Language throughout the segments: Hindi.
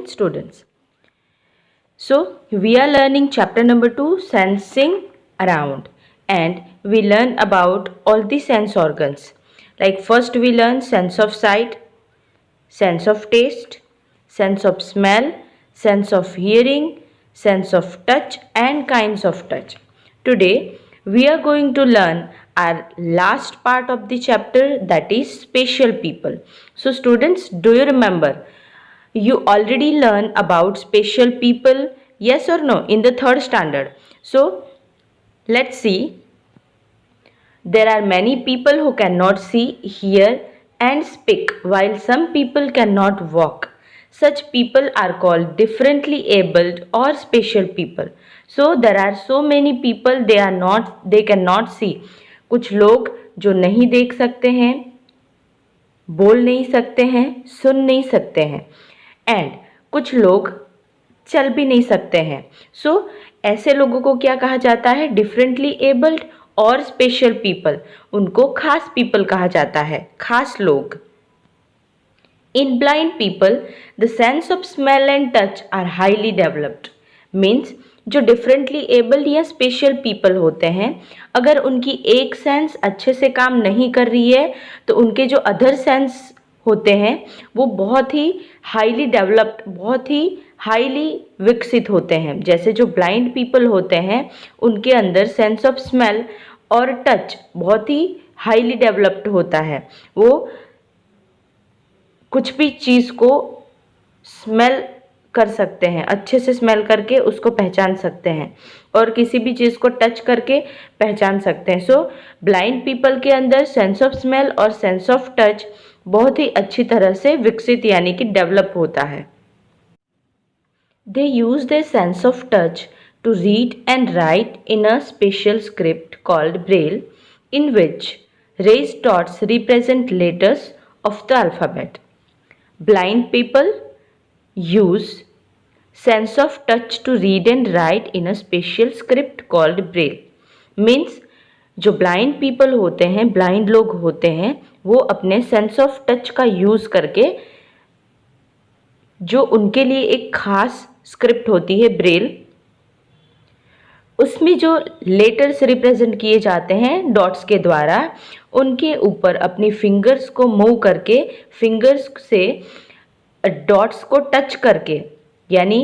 morning, students. So, we are learning chapter number 2, sensing around, and we learn about all the sense organs. Like first we learn sense of sight, sense of taste, sense of smell, sense of hearing, sense of touch, and kinds of touch. Today we are going to learn our last part of the chapter, that is spatial people. So students, do you remember you already learned about spatial people, yes or no, in the third standard? So let's see. There are many people who cannot see, hear, and speak, while some people cannot walk. Such people are called differently abled or special people. So there are so many people, they cannot see. कुछ लोग जो नहीं देख सकते हैं, बोल नहीं सकते हैं, सुन नहीं सकते हैं, एंड कुछ लोग चल भी नहीं सकते हैं. सो ऐसे लोगों को क्या कहा जाता है? डिफरेंटली एबल्ड और स्पेशल पीपल. उनको खास पीपल कहा जाता है, खास लोग. In blind people the sense of smell and touch are highly developed. Means जो डिफरेंटली एबल्ड या स्पेशल पीपल होते हैं, अगर उनकी एक सेंस अच्छे से काम नहीं कर रही है तो उनके जो अदर सेंस होते हैं वो बहुत ही हाईली डेवलप्ड, बहुत ही हाईली विकसित होते हैं. जैसे जो ब्लाइंड पीपल होते हैं उनके अंदर सेंस ऑफ स्मेल और टच बहुत ही हाईली डेवलप्ड होता है. वो कुछ भी चीज़ को स्मेल कर सकते हैं, अच्छे से स्मेल करके उसको पहचान सकते हैं, और किसी भी चीज़ को टच करके पहचान सकते हैं. सो ब्लाइंड पीपल के अंदर सेंस ऑफ स्मेल और सेंस ऑफ टच बहुत ही अच्छी तरह से विकसित यानी कि डेवलप होता है. They use their sense of touch to read and write in a special script called Braille, in which raised dots represent letters of the alphabet. Blind people use sense of touch to read and write in a special script called Braille. Means जो ब्लाइंड पीपल होते हैं, ब्लाइंड लोग होते हैं, वो अपने सेंस ऑफ टच का यूज़ करके जो उनके लिए एक खास स्क्रिप्ट होती है ब्रेल, उसमें जो लेटर्स रिप्रेजेंट किए जाते हैं डॉट्स के द्वारा, उनके ऊपर अपनी फिंगर्स को मूव करके, फिंगर्स से डॉट्स को टच करके, यानी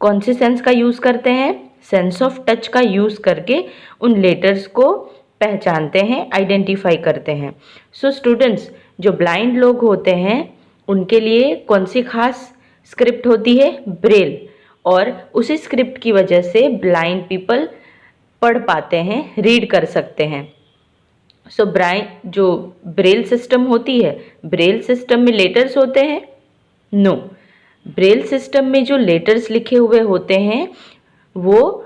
कौन से सेंस का यूज़ करते हैं? सेंस ऑफ टच का यूज़ करके उन लेटर्स को पहचानते हैं, आइडेंटिफाई करते हैं. सो स्टूडेंट्स, जो ब्लाइंड लोग होते हैं उनके लिए कौन सी खास स्क्रिप्ट होती है? ब्रेल. और उसी स्क्रिप्ट की वजह से ब्लाइंड पीपल पढ़ पाते हैं, रीड कर सकते हैं. सो जो ब्रेल सिस्टम होती है, ब्रेल सिस्टम में लेटर्स होते हैं? नो. ब्रेल सिस्टम में जो लेटर्स लिखे हुए होते हैं वो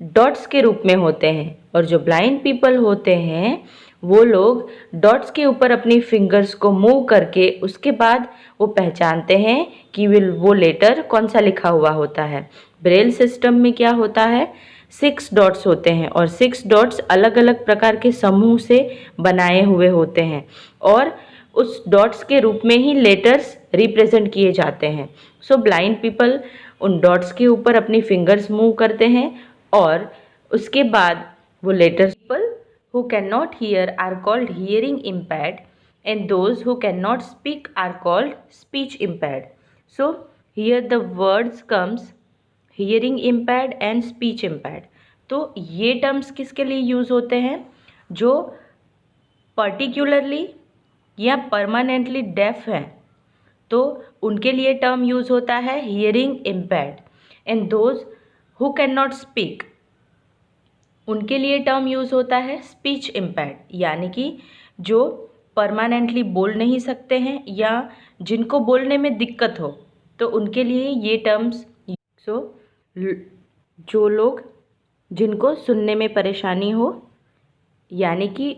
डॉट्स के रूप में होते हैं, और जो ब्लाइंड पीपल होते हैं वो लोग डॉट्स के ऊपर अपनी फिंगर्स को मूव करके उसके बाद वो पहचानते हैं कि वो लेटर कौन सा लिखा हुआ होता है. ब्रेल सिस्टम में क्या होता है? 6 डॉट्स होते हैं, और 6 डॉट्स अलग अलग प्रकार के समूह से बनाए हुए होते हैं, और उस डॉट्स के रूप में ही लेटर्स रिप्रेजेंट किए जाते हैं. सो ब्लाइंड पीपल उन डॉट्स के ऊपर अपनी फिंगर्स मूव करते हैं, और उसके बाद वो letters. People who cannot hear are called hearing impaired, and those who cannot speak are called speech impaired. So here the words comes hearing impaired and speech impaired. तो ये टर्म्स किसके लिए यूज़ होते हैं? जो पर्टिकुलरली या परमानेंटली डेफ हैं तो उनके लिए टर्म यूज़ होता है hearing impaired. And those who can not speak, उनके लिए टर्म यूज़ होता है स्पीच इम्पेयर्ड, यानी कि जो परमानेंटली बोल नहीं सकते हैं या जिनको बोलने में दिक्कत हो तो उनके लिए ये टर्म्स. सो जो लोग जिनको सुनने में परेशानी हो, यानी कि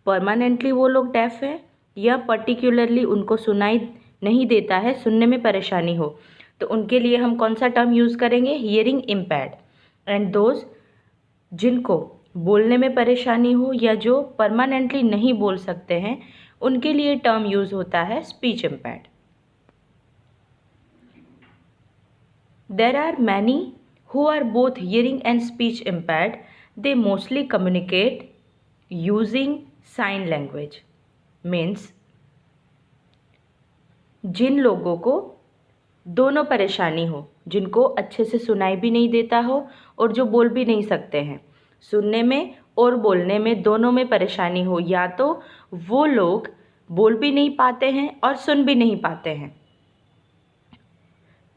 परमानेंटली वो लोग डेफ हैं या पर्टिकुलरली उनको सुनाई नहीं देता है, सुनने में परेशानी हो, तो उनके लिए हम कौन सा टर्म यूज़ करेंगे? Hearing impaired. एंड दोज जिनको बोलने में परेशानी हो या जो परमानेंटली नहीं बोल सकते हैं उनके लिए टर्म यूज़ होता है speech impaired. There are many who are both hearing and speech impaired. They mostly communicate using sign language. Means जिन लोगों को दोनों परेशानी हो, जिनको अच्छे से सुनाई भी नहीं देता हो और जो बोल भी नहीं सकते हैं, सुनने में और बोलने में दोनों में परेशानी हो, या तो वो लोग बोल भी नहीं पाते हैं और सुन भी नहीं पाते हैं,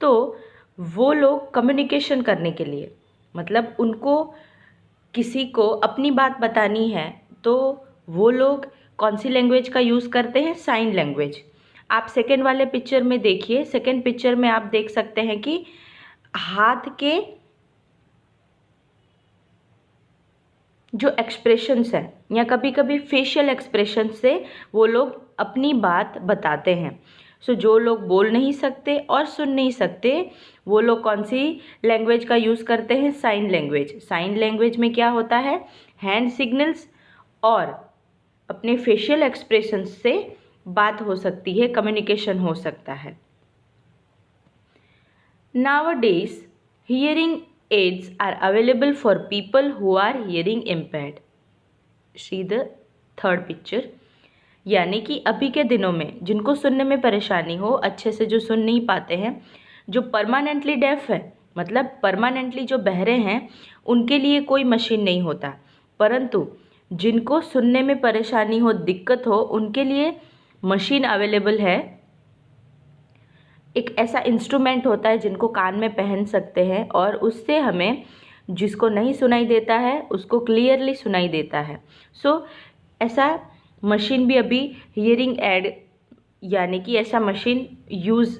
तो वो लोग कम्युनिकेशन करने के लिए, मतलब उनको किसी को अपनी बात बतानी है, तो वो लोग कौन सी लैंग्वेज का यूज़ करते हैं? Sign language. आप सेकेंड वाले पिक्चर में देखिए, सेकेंड पिक्चर में आप देख सकते हैं कि हाथ के जो एक्सप्रेशंस हैं या कभी कभी फेशियल एक्सप्रेशन से वो लोग अपनी बात बताते हैं। सो जो लोग बोल नहीं सकते और सुन नहीं सकते, वो लोग कौन सी लैंग्वेज का यूज़ करते हैं? Sign language. साइन लैंग्वेज में क्या होता है? हैंड सिग्नल्स और अपने फेशियल एक्सप्रेशंस से बात हो सकती है, कम्युनिकेशन हो सकता है। Nowadays, hearing aids are available for people who are hearing impaired. See the third picture. यानी कि अभी के दिनों में जिनको सुनने में परेशानी हो, अच्छे से जो सुन नहीं पाते हैं, जो परमानेंटली डेफ है, मतलब परमानेंटली जो बहरे हैं, उनके लिए कोई मशीन नहीं होता, परंतु जिनको सुनने में परेशानी हो, दिक्कत हो, उनके लिए मशीन अवेलेबल है। एक ऐसा इंस्ट्रूमेंट होता है जिनको कान में पहन सकते हैं और उससे हमें जिसको नहीं सुनाई देता है उसको क्लियरली सुनाई देता है। सो ऐसा मशीन भी अभी हियरिंग एड यानी कि ऐसा मशीन यूज़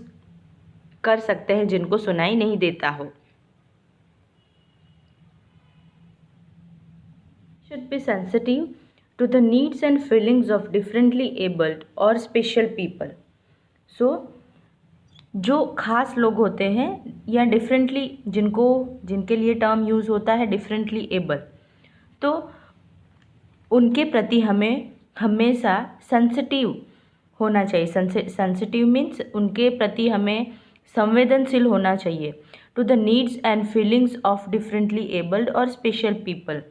कर सकते हैं जिनको सुनाई नहीं देता हो। Should be sensitive to the needs and feelings of differently abled or special people. So जो ख़ास लोग होते हैं या डिफरेंटली जिनके लिए टर्म यूज़ होता है डिफरेंटली एबल, तो उनके प्रति हमें हमेशा सेंसिटिव होना चाहिए। सेंसिटिव मीन्स उनके प्रति हमें संवेदनशील होना चाहिए। To the needs and feelings of differently abled और स्पेशल पीपल।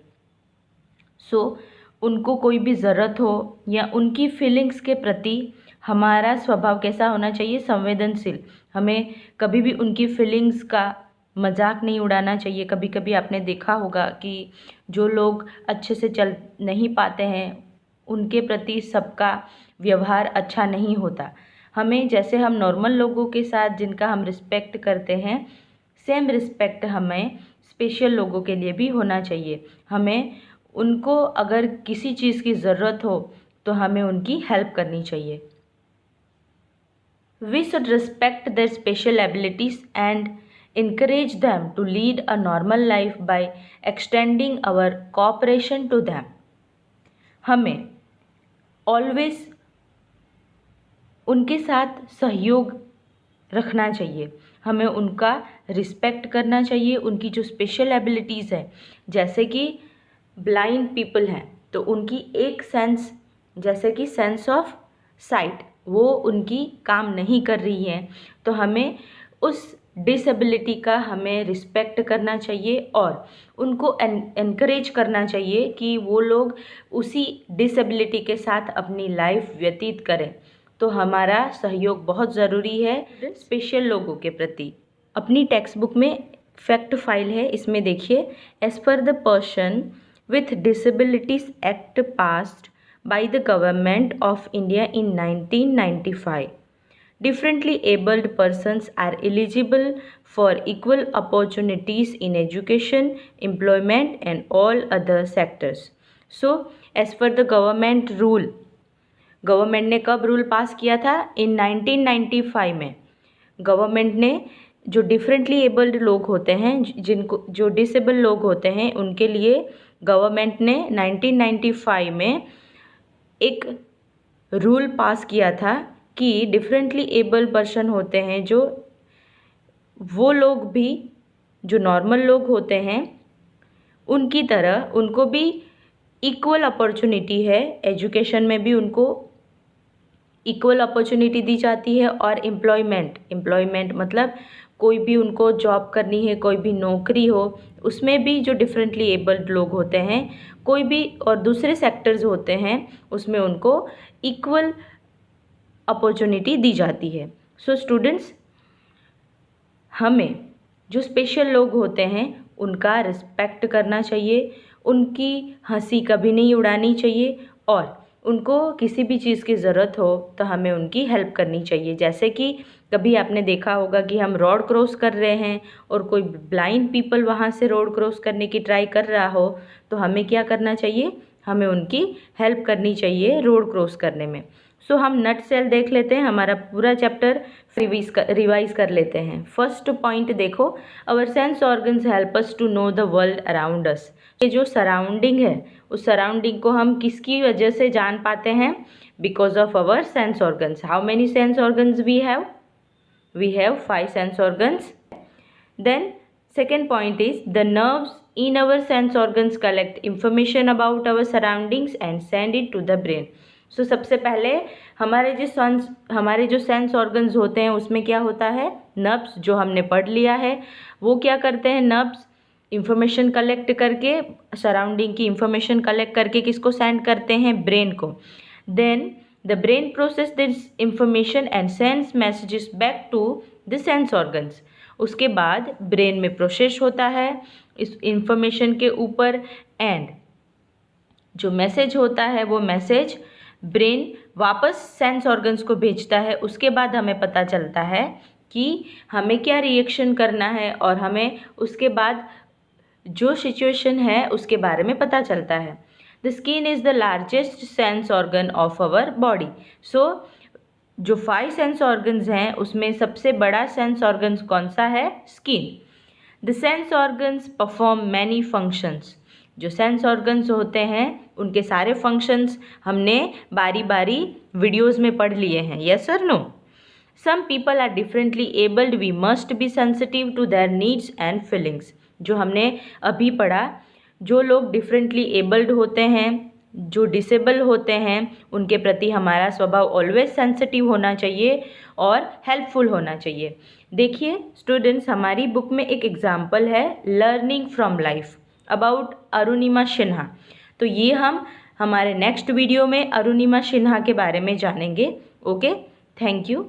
सो उनको कोई भी ज़रूरत हो या उनकी फीलिंग्स के प्रति हमारा स्वभाव कैसा होना चाहिए? संवेदनशील। हमें कभी भी उनकी फीलिंग्स का मजाक नहीं उड़ाना चाहिए। कभी कभी आपने देखा होगा कि जो लोग अच्छे से चल नहीं पाते हैं उनके प्रति सबका व्यवहार अच्छा नहीं होता। हमें जैसे हम नॉर्मल लोगों के साथ जिनका हम रिस्पेक्ट करते हैं, सेम रिस्पेक्ट हमें स्पेशल लोगों के लिए भी होना चाहिए। हमें उनको अगर किसी चीज़ की ज़रूरत हो तो हमें उनकी हेल्प करनी चाहिए। We should respect their special abilities and encourage them to lead a normal life by extending our cooperation to them. हमें always उनके साथ सहयोग रखना चाहिए, हमें उनका रिस्पेक्ट करना चाहिए। उनकी जो स्पेशल एबिलिटीज़ है, जैसे कि ब्लाइंड पीपल हैं तो उनकी एक सेंस, जैसे कि सेंस ऑफ साइट, वो उनकी काम नहीं कर रही है, तो हमें उस डिसेबिलिटी का हमें रिस्पेक्ट करना चाहिए और उनको एनकरेज करना चाहिए कि वो लोग उसी डिसेबिलिटी के साथ अपनी लाइफ व्यतीत करें। तो हमारा सहयोग बहुत ज़रूरी है स्पेशल लोगों के प्रति। अपनी टेक्स्ट बुक में फैक्ट फाइल है, इसमें देखिए, as per the person with disabilities act passed by the Government of India in 1995. Differently abled persons are eligible for equal opportunities in education, employment and all other sectors. So, as per the government rule, government ने कब रूल पास किया था? इन 1995 में। गवर्नमेंट ने जो डिफरेंटली एबल्ड लोग होते हैं, जिनको जो डिसेबल लोग होते हैं, उनके लिए गवर्नमेंट ने 1995 में एक रूल पास किया था कि डिफरेंटली एबल पर्सन होते हैं, जो वो लोग भी जो नॉर्मल लोग होते हैं उनकी तरह उनको भी इक्वल अपॉर्चुनिटी है, एजुकेशन में भी उनको इक्वल अपॉर्चुनिटी दी जाती है। और एम्प्लॉयमेंट मतलब कोई भी उनको जॉब करनी है, कोई भी नौकरी हो, उसमें भी जो डिफरेंटली एबल्ड लोग होते हैं, कोई भी और दूसरे सेक्टर्स होते हैं, उसमें उनको इक्वल अपॉर्चुनिटी दी जाती है। सो स्टूडेंट्स, हमें जो स्पेशल लोग होते हैं उनका रिस्पेक्ट करना चाहिए, उनकी हंसी कभी नहीं उड़ानी चाहिए, और उनको किसी भी चीज़ की ज़रूरत हो तो हमें उनकी हेल्प करनी चाहिए। जैसे कि कभी आपने देखा होगा कि हम रोड क्रॉस कर रहे हैं और कोई ब्लाइंड पीपल वहाँ से रोड क्रॉस करने की ट्राई कर रहा हो, तो हमें क्या करना चाहिए, हमें उनकी हेल्प करनी चाहिए रोड क्रॉस करने में। सो हम नट सेल देख लेते हैं, हमारा पूरा चैप्टर रिवाइज कर लेते हैं। फर्स्ट पॉइंट देखो, our sense organs help us to know the world around us. ये जो सराउंडिंग है, उस सराउंडिंग को हम किसकी वजह से जान पाते हैं? Because of our sense organs. How many sense organs we have? We have 5 sense organs. Then second point is the nerves in our sense organs collect information about our surroundings and send it to the brain. So सबसे पहले हमारे जो सेंस ऑर्गन्स होते हैं उसमें क्या होता है? नर्व्स, जो हमने पढ़ लिया है। वो क्या करते हैं? नर्व्स इंफॉर्मेशन कलेक्ट करके, सराउंडिंग की इंफॉर्मेशन कलेक्ट करके किसको सेंड करते हैं? ब्रेन को। Then the brain process this information and sends messages back to the sense organs. उसके बाद ब्रेन में प्रोसेस होता है इस इंफॉर्मेशन के ऊपर, एंड जो मैसेज होता है वो मैसेज ब्रेन वापस सेंस ऑर्गन्स को भेजता है। उसके बाद हमें पता चलता है कि हमें क्या रिएक्शन करना है, और हमें उसके बाद जो सिचुएशन है उसके बारे में पता चलता है। The skin is the largest sense organ of our body. So जो 5 सेंस ऑर्गन्स हैं उसमें सबसे बड़ा सेंस ऑर्गन्स कौन सा है? Skin. The sense organs perform many functions. जो सेंस ऑर्गन्स होते हैं उनके सारे फंक्शंस हमने बारी बारी वीडियोज़ में पढ़ लिए हैं। यस और no? Some people are differently abled, we must be sensitive to their needs and feelings. जो हमने अभी पढ़ा, जो लोग डिफरेंटली एबल्ड होते हैं, जो डिसेबल होते हैं, उनके प्रति हमारा स्वभाव ऑलवेज सेंसिटिव होना चाहिए और हेल्पफुल होना चाहिए। देखिए स्टूडेंट्स, हमारी बुक में एक एग्जाम्पल है learning from life about Arunima Sinha. तो ये हम हमारे नेक्स्ट वीडियो में अरुणिमा सिन्हा के बारे में जानेंगे। Okay, thank you.